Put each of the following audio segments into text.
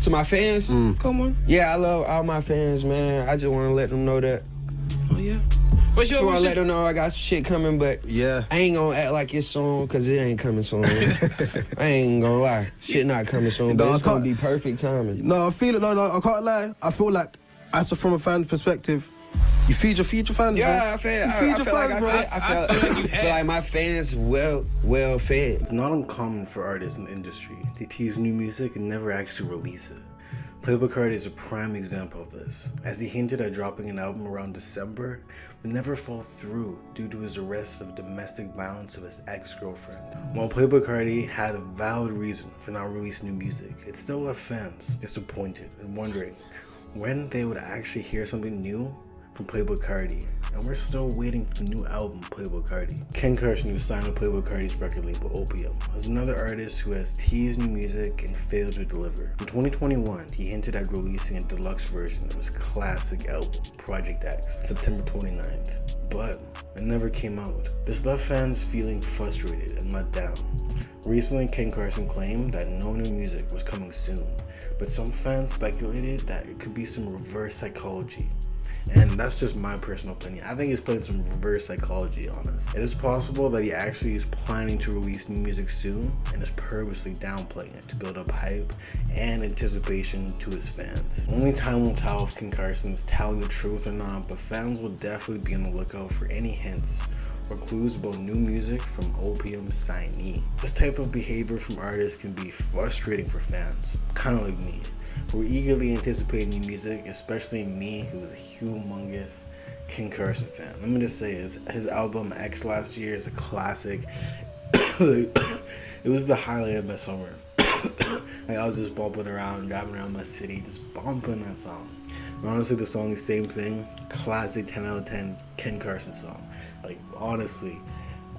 To my fans, Come on. yeah, I love all my fans, man. I just want to let them know that. Oh, yeah. I want to let them know I got some shit coming, but Yeah. I ain't gonna act like it's soon, because it ain't coming soon. I ain't gonna lie. Shit not coming soon, but No, it's I gonna can't- be perfect timing. No, I feel it. No, I can't lie. I feel like, from a fan perspective, you feed your fans, bro. Yeah, I feel like my fans well fed. It's not uncommon for artists in the industry to tease new music and never actually release it. Playboi Carti is a prime example of this, as he hinted at dropping an album around December, but never followed through due to his arrest of domestic violence of his ex-girlfriend. While Playboi Carti had a valid reason for not releasing new music, it still left fans disappointed and wondering when they would actually hear something new from Playboi Carti, and we're still waiting for the new album, Playboi Carti. Ken Carson, who signed with Playboi Carti's record label Opium, is another artist who has teased new music and failed to deliver. In 2021, he hinted at releasing a deluxe version of his classic album, Project X, September 29th, but it never came out. This left fans feeling frustrated and let down. Recently, Ken Carson claimed that no new music was coming soon, but some fans speculated that it could be some reverse psychology. And that's just my personal opinion. I think he's playing some reverse psychology on us. It is possible that he actually is planning to release new music soon and is purposely downplaying it to build up hype and anticipation to his fans. Only time will tell if Ken Carson is telling the truth or not, but fans will definitely be on the lookout for any hints or clues about new music from Opium signee. This type of behavior from artists can be frustrating for fans, kind of like me. We're eagerly anticipating new music, especially me, who is a humongous Ken Carson fan. Let me just say, his album X last year is a classic. It was the highlight of my summer. Like, I was just bumping around, driving around my city, just bumping that song. And honestly, the song is same thing. Classic 10 out of 10 Ken Carson song. Like, honestly,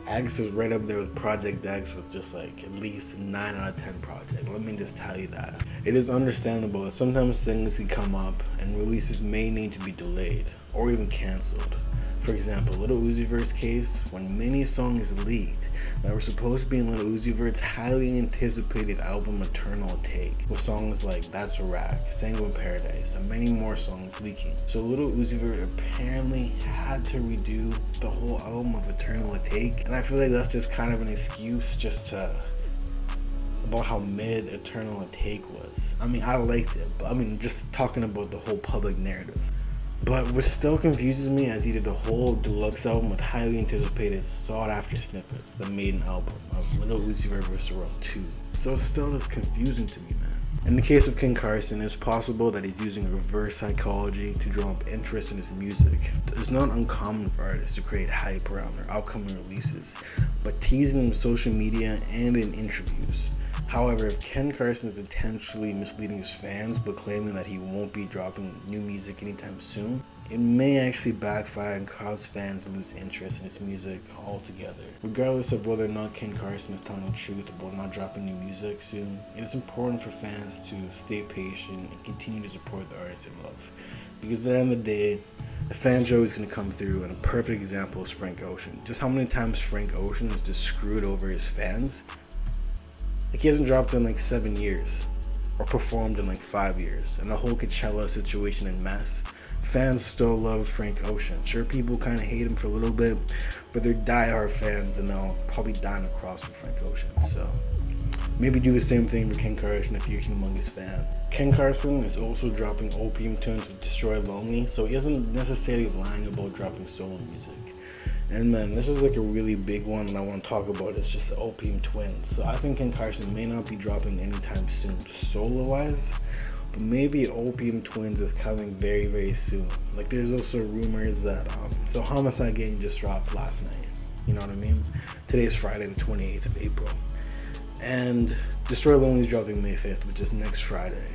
X is right up there with Project X with just like at least 9 out of 10 project. Let me just tell you that. It is understandable that sometimes things can come up and releases may need to be delayed or even cancelled. For example, Lil Uzi Vert's case, when many songs leaked that were supposed to be in Lil Uzi Vert's highly anticipated album Eternal Take, with songs like That's a Rack, Sanguine Paradise, and many more songs leaking. So Lil Uzi Vert apparently had to redo the whole album of Eternal Take, and I feel like that's just kind of an excuse about how mid Eternal Take was. I mean, I liked it, but just talking about the whole public narrative. But what still confuses me as he did the whole deluxe album with highly anticipated sought-after snippets, the maiden album of Lil Uzi Vert vs. World 2. So it's still just confusing to me, man. In the case of Ken Carson, it's possible that he's using reverse psychology to draw up interest in his music. It's not uncommon for artists to create hype around their upcoming releases, but teasing them in social media and in interviews. However, if Ken Carson is intentionally misleading his fans but claiming that he won't be dropping new music anytime soon, it may actually backfire and cause fans to lose interest in his music altogether. Regardless of whether or not Ken Carson is telling the truth about not dropping new music soon, it is important for fans to stay patient and continue to support the artists they love. Because at the end of the day, the fans are always going to come through, and a perfect example is Frank Ocean. Just how many times Frank Ocean has just screwed over his fans. Like, he hasn't dropped in like 7 years or performed in like 5 years, and the whole Coachella situation and mess. Fans still love Frank Ocean. Sure, people kind of hate him for a little bit, but they're diehard fans, and they'll probably die on a cross for Frank Ocean. So maybe do the same thing for Ken Carson if you're a humongous fan. Ken Carson is also dropping Opium Twins with Destroy Lonely, so he isn't necessarily lying about dropping solo music. And then this is like a really big one that I want to talk about. It's just the Opium Twins. So I think Ken Carson may not be dropping anytime soon solo-wise, but maybe Opium Twins is coming very, very soon. Like, there's also rumors that so Homicide Gang just dropped last night. You know what I mean? Today's Friday, the 28th of April. And Destroy Lonely is dropping May 5th, which is next Friday.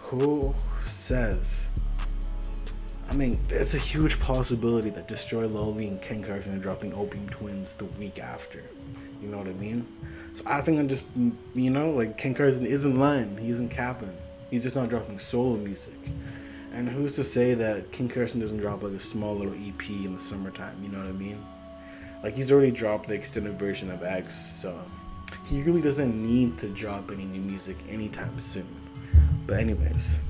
Who says? I mean, there's a huge possibility that Destroy Lonely and Ken Carson are dropping Opium Twins the week after. You know what I mean? So I think like Ken Carson isn't lying. He isn't capping. He's just not dropping solo music. And who's to say that Ken Carson doesn't drop like a small little EP in the summertime? You know what I mean? Like, he's already dropped the extended version of X, so he really doesn't need to drop any new music anytime soon. But anyways,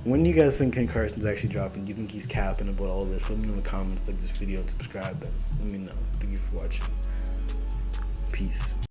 when you guys think Ken Carson's actually dropping, do you think he's capping about all this? Let me know in the comments, like this video and subscribe, and let me know. Thank you for watching. Peace.